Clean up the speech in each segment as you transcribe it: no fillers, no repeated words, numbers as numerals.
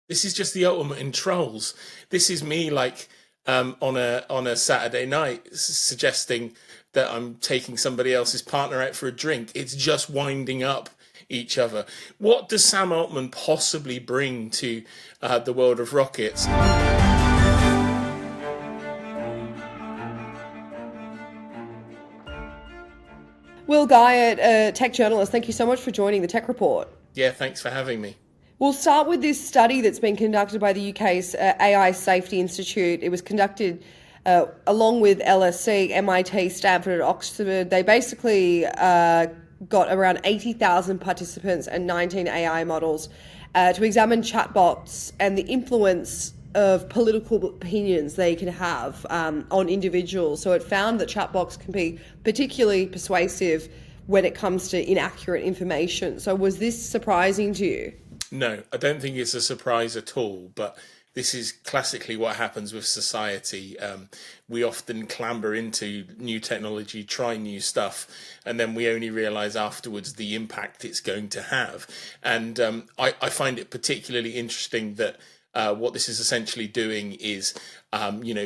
This is just the ultimate in trolls. This is me like on a Saturday night suggesting that I'm taking somebody else's partner out for a drink. It's just winding up each other. What does Sam Altman possibly bring to the world of rockets? Will Guyatt, a tech journalist, thank you so much for joining the Tech Report. Yeah, thanks for having me. We'll start with this study that's been conducted by the UK's AI Safety Institute. It was conducted along with LSE, MIT, Stanford, and Oxford. They basically got around 80,000 participants and 19 AI models to examine chatbots and the influence of political opinions they can have on individuals. So it found that chatbots can be particularly persuasive when it comes to inaccurate information. So was this surprising to you? No, I don't think it's a surprise at all, but this is classically what happens with society. We often clamber into new technology, try new stuff, and then we only realize afterwards the impact it's going to have. And I find it particularly interesting that what this is essentially doing is,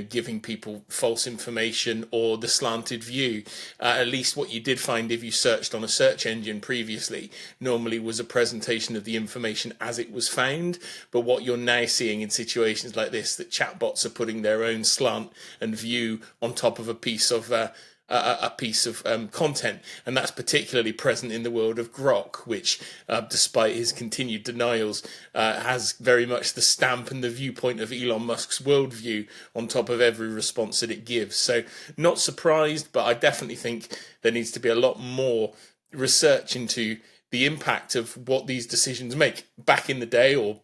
giving people false information or the slanted view. At least what you did find if you searched on a search engine previously normally was a presentation of the information as it was found. But what you're now seeing in situations like this, that chatbots are putting their own slant and view on top of a piece of content, and that's particularly present in the world of Grok, which, despite his continued denials, has very much the stamp and the viewpoint of Elon Musk's worldview on top of every response that it gives. So, not surprised, but I definitely think there needs to be a lot more research into the impact of what these decisions make. Back in the day, or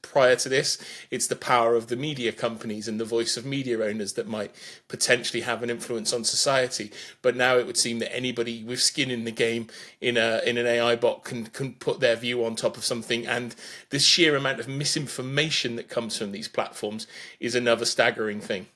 prior to this, it's the power of the media companies and the voice of media owners that might potentially have an influence on society. But now it would seem that anybody with skin in the game in an AI bot can put their view on top of something, and the sheer amount of misinformation that comes from these platforms is another staggering thing.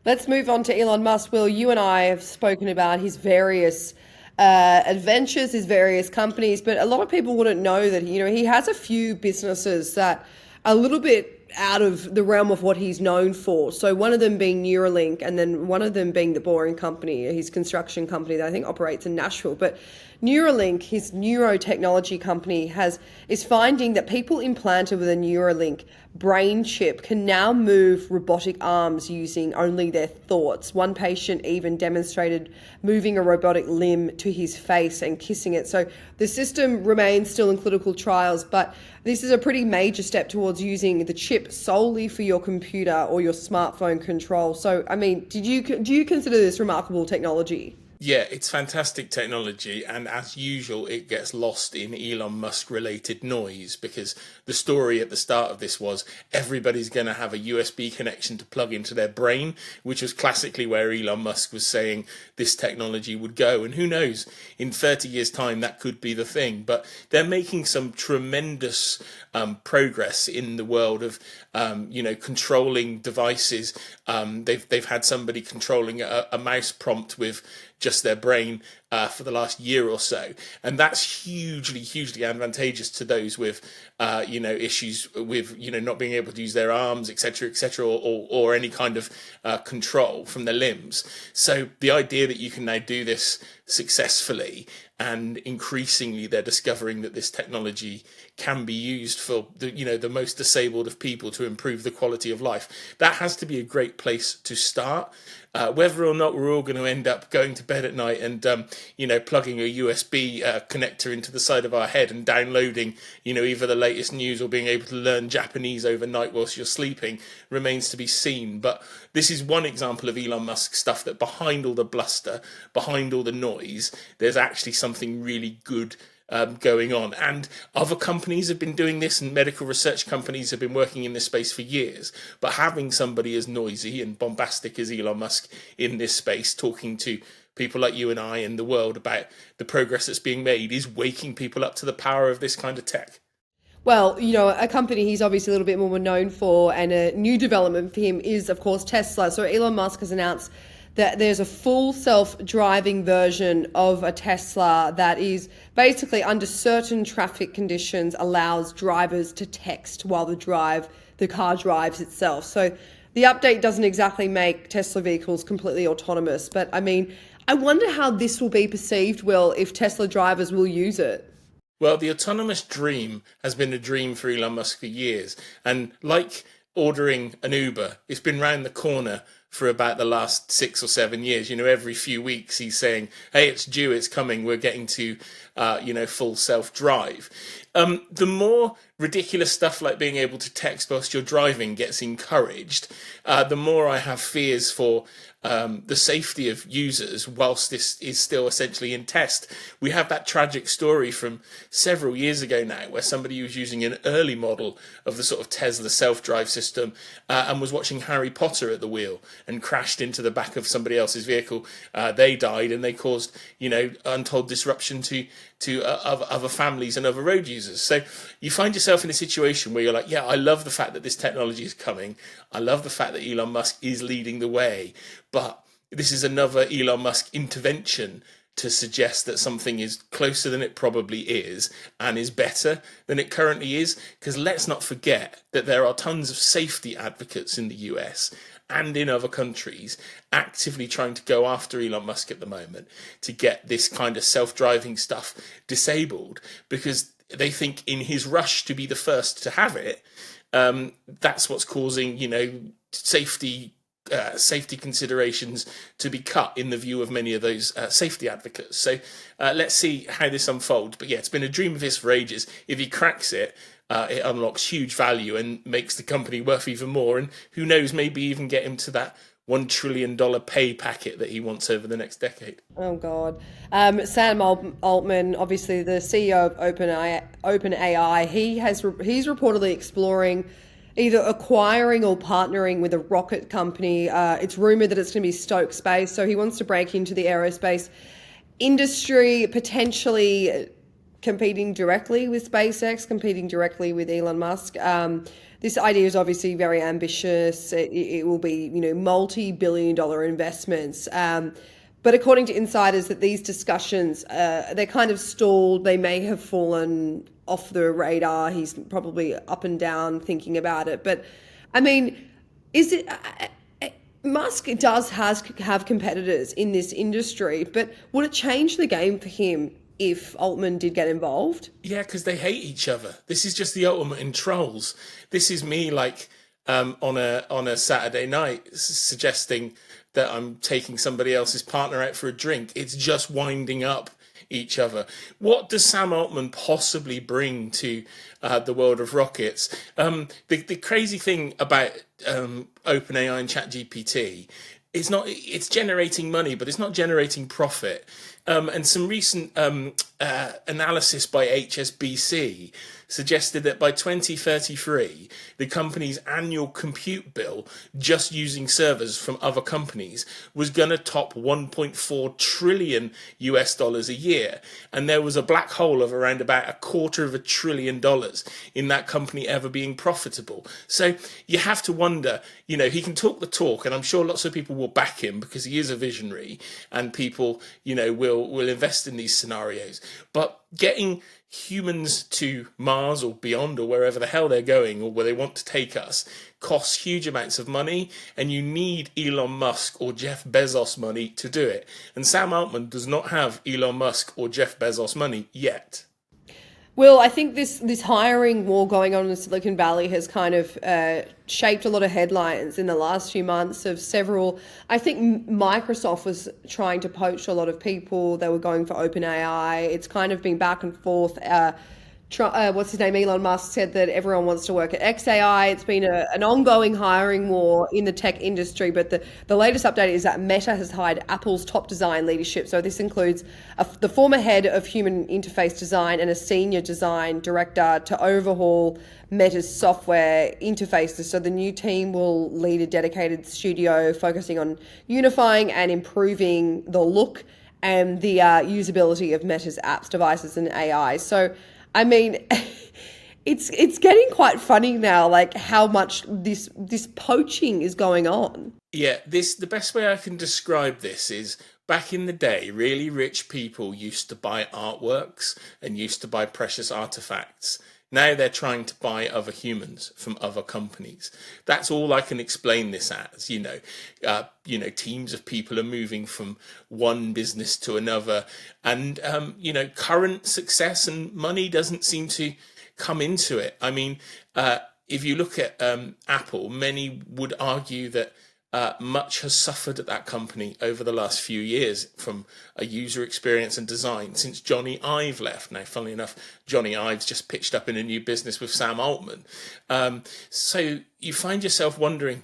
Let's move on to Elon Musk. Will, you and I have spoken about his various adventures, his various companies, but a lot of people wouldn't know that he has a few businesses that are a little bit out of the realm of what he's known for. So one of them being Neuralink, and then one of them being the Boring Company, his construction company that I think operates in Nashville. But Neuralink, his neurotechnology company, is finding that people implanted with a Neuralink brain chip can now move robotic arms using only their thoughts. One patient even demonstrated moving a robotic limb to his face and kissing it. So the system remains still in clinical trials, but this is a pretty major step towards using the chip solely for your computer or your smartphone control. So, I mean, do you consider this remarkable technology? Yeah, it's fantastic technology, and as usual, it gets lost in Elon Musk related noise, because the story at the start of this was everybody's going to have a USB connection to plug into their brain, which was classically where Elon Musk was saying this technology would go. And who knows, in 30 years' time, that could be the thing. But they're making some tremendous progress in the world of, controlling devices. They've had somebody controlling a mouse prompt with just their brain for the last year or so, and that's hugely advantageous to those with issues with not being able to use their arms, etc., or any kind of control from their limbs. So the idea that you can now do this successfully, and increasingly they're discovering that this technology can be used for the most disabled of people to improve the quality of life, that has to be a great place to start. Whether or not we're all going to end up going to bed at night and plugging a USB connector into the side of our head and downloading either the latest news or being able to learn Japanese overnight whilst you're sleeping remains to be seen. But this is one example of Elon Musk stuff that behind all the bluster, behind all the noise, there's actually something really good going on. And other companies have been doing this, and medical research companies have been working in this space for years. But having somebody as noisy and bombastic as Elon Musk in this space, talking to people like you and I and the world about the progress that's being made, is waking people up to the power of this kind of tech. Well, a company he's obviously a little bit more known for, and a new development for him is, of course, Tesla. So Elon Musk has announced that there's a full self-driving version of a Tesla that is basically under certain traffic conditions allows drivers to text while the car drives itself. So the update doesn't exactly make Tesla vehicles completely autonomous, but I mean, I wonder how this will be perceived, Will, if Tesla drivers will use it. Well, the autonomous dream has been a dream for Elon Musk for years. And like ordering an Uber, it's been round the corner for about the last 6 or 7 years. Every few weeks he's saying, hey, it's due, it's coming, we're getting to, full self-drive. The more ridiculous stuff like being able to text whilst you're driving gets encouraged, the more I have fears for the safety of users whilst this is still essentially in test. We have that tragic story from several years ago now where somebody was using an early model of the sort of Tesla self-drive system and was watching Harry Potter at the wheel and crashed into the back of somebody else's vehicle. They died and they caused, untold disruption to other families and other road users. So you find yourself in a situation where you're like, yeah, I love the fact that this technology is coming. I love the fact that Elon Musk is leading the way. But this is another Elon Musk intervention to suggest that something is closer than it probably is and is better than it currently is. Because let's not forget that there are tons of safety advocates in the US and in other countries actively trying to go after Elon Musk at the moment to get this kind of self-driving stuff disabled, because they think in his rush to be the first to have it, that's what's causing, safety considerations to be cut in the view of many of those safety advocates. So let's see how this unfolds. But yeah, it's been a dream of his for ages. If he cracks it, it unlocks huge value and makes the company worth even more. And who knows, maybe even get him to that $1 trillion pay packet that he wants over the next decade. Oh God, Sam Altman, obviously the CEO of OpenAI, he's reportedly exploring either acquiring or partnering with a rocket company. It's rumored that it's going to be Stoke Space, so he wants to break into the aerospace industry, potentially competing directly with SpaceX, competing directly with Elon Musk. This idea is obviously very ambitious. It will be, multi-billion-dollar investments. But according to insiders, that these discussions, they're kind of stalled. They may have fallen off the radar. He's probably up and down thinking about it. But I mean, is it? Musk have competitors in this industry, but would it change the game for him if Altman did get involved? Yeah, because they hate each other. This is just the ultimate in trolls. This is me on a Saturday night suggesting that I'm taking somebody else's partner out for a drink. It's just winding up each other. What does Sam Altman possibly bring to the world of rockets? The crazy thing about OpenAI and ChatGPT is it's generating money, but it's not generating profit. And some recent analysis by HSBC suggested that by 2033, the company's annual compute bill, just using servers from other companies, was going to top 1.4 trillion US dollars a year. And there was a black hole of around about $250 billion in that company ever being profitable. So you have to wonder, he can talk the talk, and I'm sure lots of people will back him because he is a visionary, and people, will invest in these scenarios. But getting humans to Mars or beyond or wherever the hell they're going or where they want to take us costs huge amounts of money, and you need Elon Musk or Jeff Bezos money to do it. And Sam Altman does not have Elon Musk or Jeff Bezos money yet. Well, I think this hiring war going on in Silicon Valley has kind of shaped a lot of headlines in the last few months of several. I think Microsoft was trying to poach a lot of people. They were going for OpenAI. It's kind of been back and forth. What's his name? Elon Musk said that everyone wants to work at XAI. It's been an ongoing hiring war in the tech industry. But the latest update is that Meta has hired Apple's top design leadership. So this includes the former head of human interface design and a senior design director to overhaul Meta's software interfaces. So the new team will lead a dedicated studio focusing on unifying and improving the look and the usability of Meta's apps, devices, and AI. So I mean, it's getting quite funny now, like how much this poaching is going on. Yeah, the best way I can describe this is back in the day, really rich people used to buy artworks and used to buy precious artifacts. Now they're trying to buy other humans from other companies. That's all I can explain this as. Teams of people are moving from one business to another, and current success and money doesn't seem to come into it. I mean, if you look at Apple, many would argue that much has suffered at that company over the last few years from a user experience and design since Johnny Ive left. Now, funnily enough, Johnny Ive's just pitched up in a new business with Sam Altman. So you find yourself wondering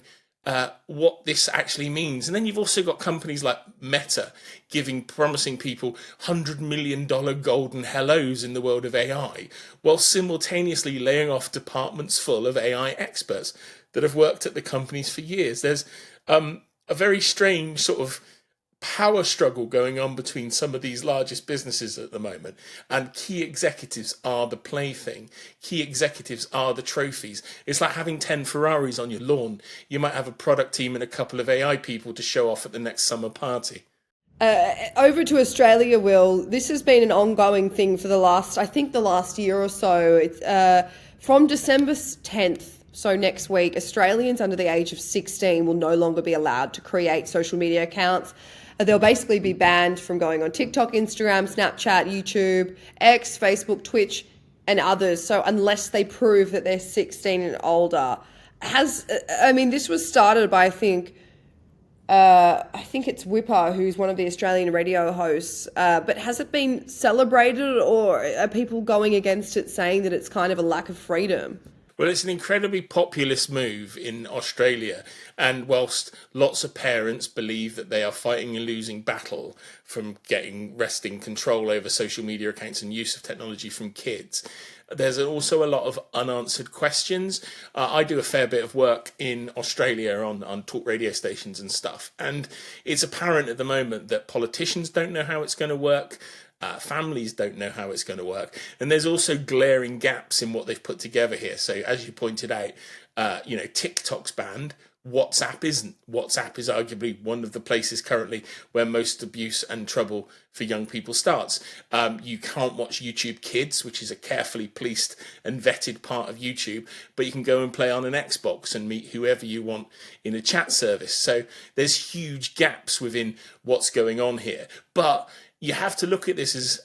what this actually means. And then you've also got companies like Meta promising people $100 million golden hellos in the world of AI, while simultaneously laying off departments full of AI experts that have worked at the companies for years. There's a very strange sort of power struggle going on between some of these largest businesses at the moment, and key executives are the plaything. Key executives are the trophies. It's like having 10 Ferraris on your lawn. You might have a product team and a couple of AI people to show off at the next summer party. Over to Australia, Will. This has been an ongoing thing for the last year or so. It's from December 10th. So next week, Australians under the age of 16 will no longer be allowed to create social media accounts. They'll basically be banned from going on TikTok, Instagram, Snapchat, YouTube, X, Facebook, Twitch, and others. So unless they prove that they're 16 and older, this was started by, I think it's Whipper, who's one of the Australian radio hosts. But has it been celebrated, or are people going against it, saying that it's kind of a lack of freedom? Well, it's an incredibly populist move in Australia, and whilst lots of parents believe that they are fighting a losing battle from wresting control over social media accounts and use of technology from kids, there's also a lot of unanswered questions. I do a fair bit of work in Australia on talk radio stations and stuff, and it's apparent at the moment that politicians don't know how it's going to work. Families don't know how it's going to work. And there's also glaring gaps in what they've put together here. So as you pointed out, TikTok's banned. WhatsApp isn't. WhatsApp is arguably one of the places currently where most abuse and trouble for young people starts. You can't watch YouTube Kids, which is a carefully policed and vetted part of YouTube, but you can go and play on an Xbox and meet whoever you want in a chat service. So there's huge gaps within what's going on here. But you have to look at this as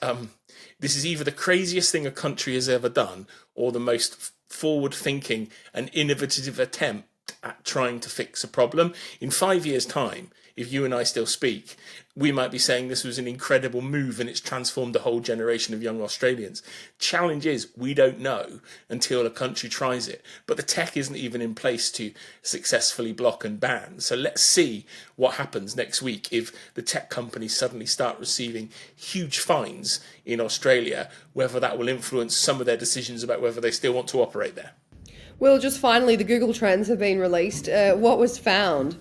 this is either the craziest thing a country has ever done or the most forward-thinking and innovative attempt at trying to fix a problem. In 5 years' time, if you and I still speak, we might be saying this was an incredible move and it's transformed a whole generation of young Australians. Challenge is, we don't know until a country tries it. But the tech isn't even in place to successfully block and ban. So let's see what happens next week if the tech companies suddenly start receiving huge fines in Australia, whether that will influence some of their decisions about whether they still want to operate there. Well, just finally, the Google Trends have been released. What was found?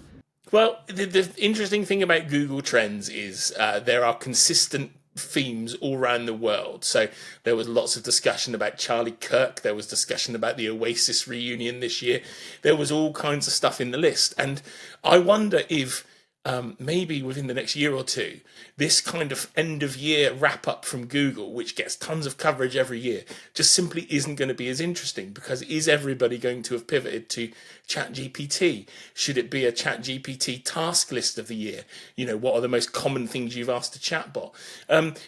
Well, the interesting thing about Google Trends is there are consistent themes all around the world. So there was lots of discussion about Charlie Kirk. There was discussion about the Oasis reunion this year. There was all kinds of stuff in the list. And I wonder if maybe within the next year or two, this kind of end of year wrap up from Google, which gets tons of coverage every year, just simply isn't going to be as interesting, because is everybody going to have pivoted to ChatGPT? Should it be a ChatGPT task list of the year? What are the most common things you've asked a chatbot?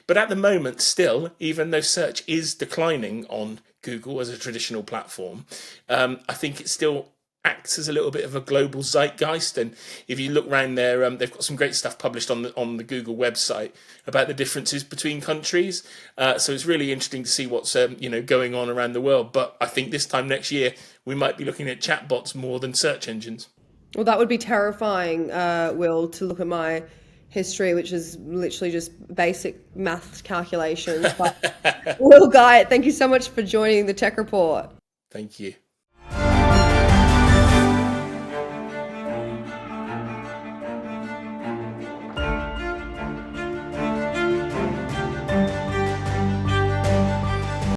But at the moment, still, even though search is declining on Google as a traditional platform, I think it's still acts as a little bit of a global zeitgeist. And if you look around there, they've got some great stuff published on the Google website about the differences between countries. So it's really interesting to see what's going on around the world. But I think this time next year we might be looking at chatbots more than search engines. Well, that would be terrifying, Will, to look at my history, which is literally just basic math calculations. But Will Guy, thank you so much for joining the Tech Report. Thank you.